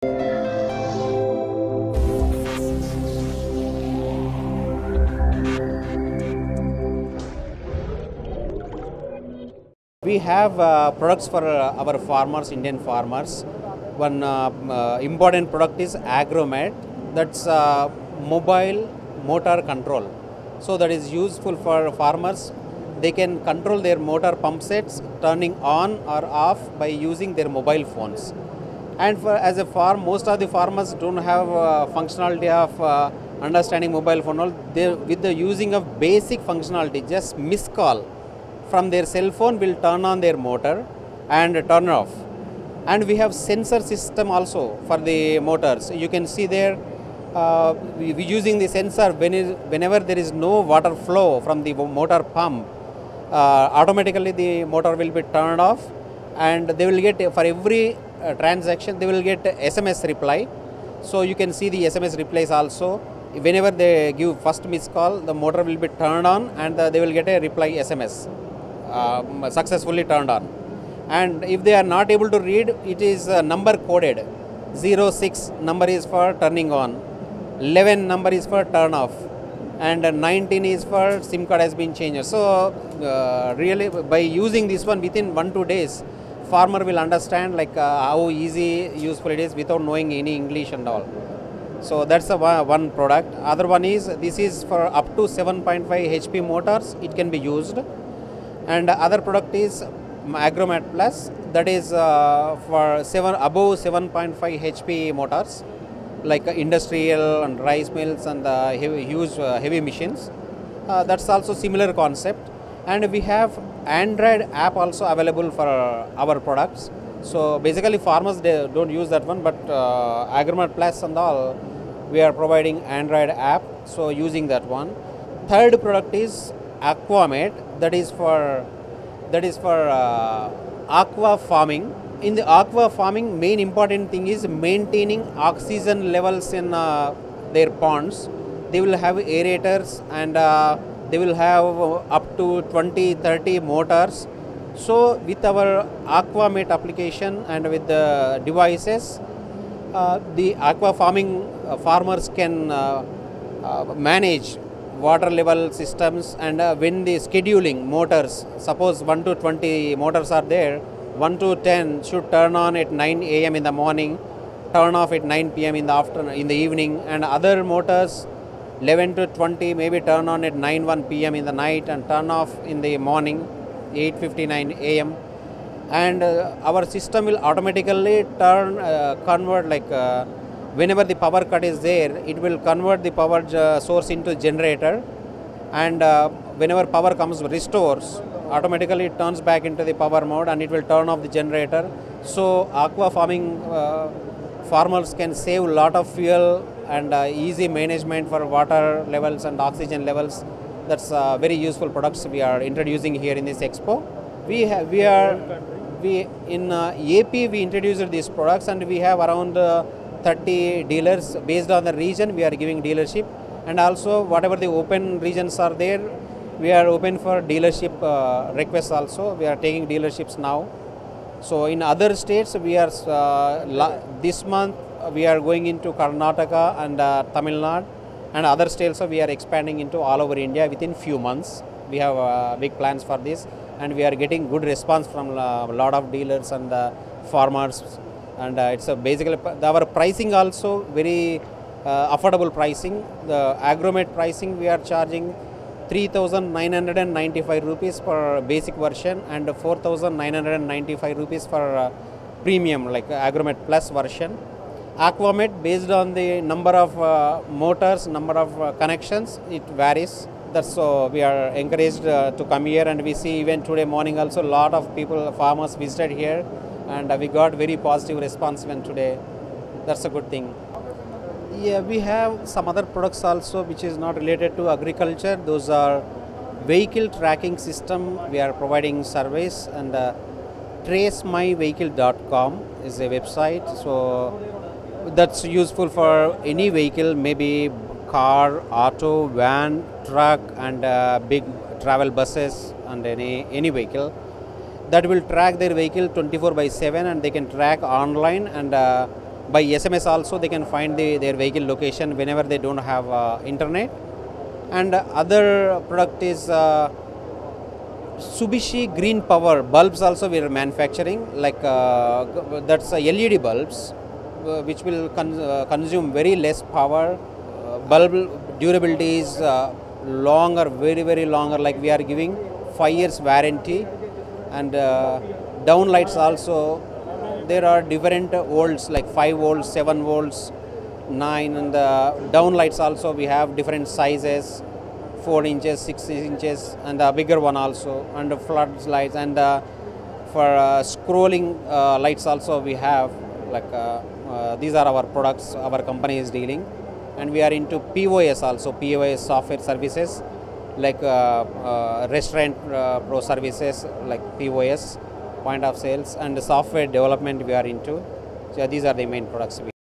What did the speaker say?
We have products for our farmers, Indian farmers. One important product is Agromet. That's mobile motor control. So that is useful for farmers. They can control their motor pump sets turning on or off by using their mobile phones. And as a farm, most of the farmers don't have functionality of understanding mobile phone. They, with the using of basic functionality, just miss call from their cell phone will turn on their motor and turn off. And we have sensor system also for the motors. You can see there we using the sensor whenever there is no water flow from the motor pump, automatically the motor will be turned off, and they will get for every transaction they will get SMS reply. So you can see the SMS replies also. Whenever they give first missed call, the motor will be turned on and they will get a reply SMS. Successfully turned on. And if they are not able to read, it is number coded. 06 number is for turning on, 11 number is for turn off, and 19 is for SIM card has been changed. So really by using this one within 1-2 days, farmer will understand like how easy useful it is without knowing any English and all. So that's the one product. Other one is, this is for up to 7.5 HP motors, it can be used. And other product is Agromet Plus, that is for above 7.5 HP motors, like industrial and rice mills and huge heavy machines. That's also similar concept. And we have Android app also available for our products. So basically farmers, they don't use that one, but Agromet Plus and all, we are providing Android app, so using that one. Third product is Aquamet, that is for aqua farming. In the aqua farming, main important thing is maintaining oxygen levels in their ponds. They will have aerators and they will have up to 20-30 motors. So with our Aquamet application and with the devices, the aqua farming farmers can manage water level systems, and when the scheduling motors, suppose 1 to 20 motors are there, 1 to 10 should turn on at 9 AM in the morning, turn off at 9 PM in the afternoon, in the evening, and other motors 11 to 20 maybe turn on at 9-1 PM in the night and turn off in the morning 8:59 AM. And our system will automatically convert, like whenever the power cut is there, it will convert the power source into generator, and whenever power comes, restores, automatically it turns back into the power mode and it will turn off the generator. So aqua farming farmers can save a lot of fuel and easy management for water levels and oxygen levels. That's very useful products we are introducing here in this expo. In AP we introduced these products, and we have around 30 dealers. Based on the region, we are giving dealership, and also whatever the open regions are there, we are open for dealership requests also. We are taking dealerships now. So in other states, we are this month we are going into Karnataka and Tamil Nadu, and other states, so we are expanding into all over India within few months. We have big plans for this, and we are getting good response from a lot of dealers and farmers. And it's basically our pricing also very affordable pricing. The Agromet pricing, we are charging 3,995 rupees for basic version and 4,995 rupees for premium, like Agromet Plus version. Aquamet, based on the number of motors, number of connections, it varies. That's so we are encouraged to come here, and we see even today morning also a lot of people, farmers visited here, and we got very positive response even today. That's a good thing. Yeah, we have some other products also which is not related to agriculture. Those are vehicle tracking system. We are providing service, and tracemyvehicle.com is a website. So that's useful for any vehicle, maybe car, auto, van, truck, and big travel buses, and any vehicle that will track their vehicle 24/7, and they can track online, and by SMS also they can find their vehicle location whenever they don't have internet. And other product is Subishi Green Power bulbs also we are manufacturing, like that's LED bulbs which will consume very less power. Bulb durability is longer, very longer, like we are giving 5 years warranty. And down lights also, there are different volts like 5 volts, 7 volts, 9, and down lights also we have different sizes, 4 inches, 6 inches, and the bigger one also, and flood lights. And for scrolling lights also we have, like these are our products our company is dealing. And we are into POS also, POS software services, like restaurant pro services like POS, point of sales, and software development we are into. So these are the main products we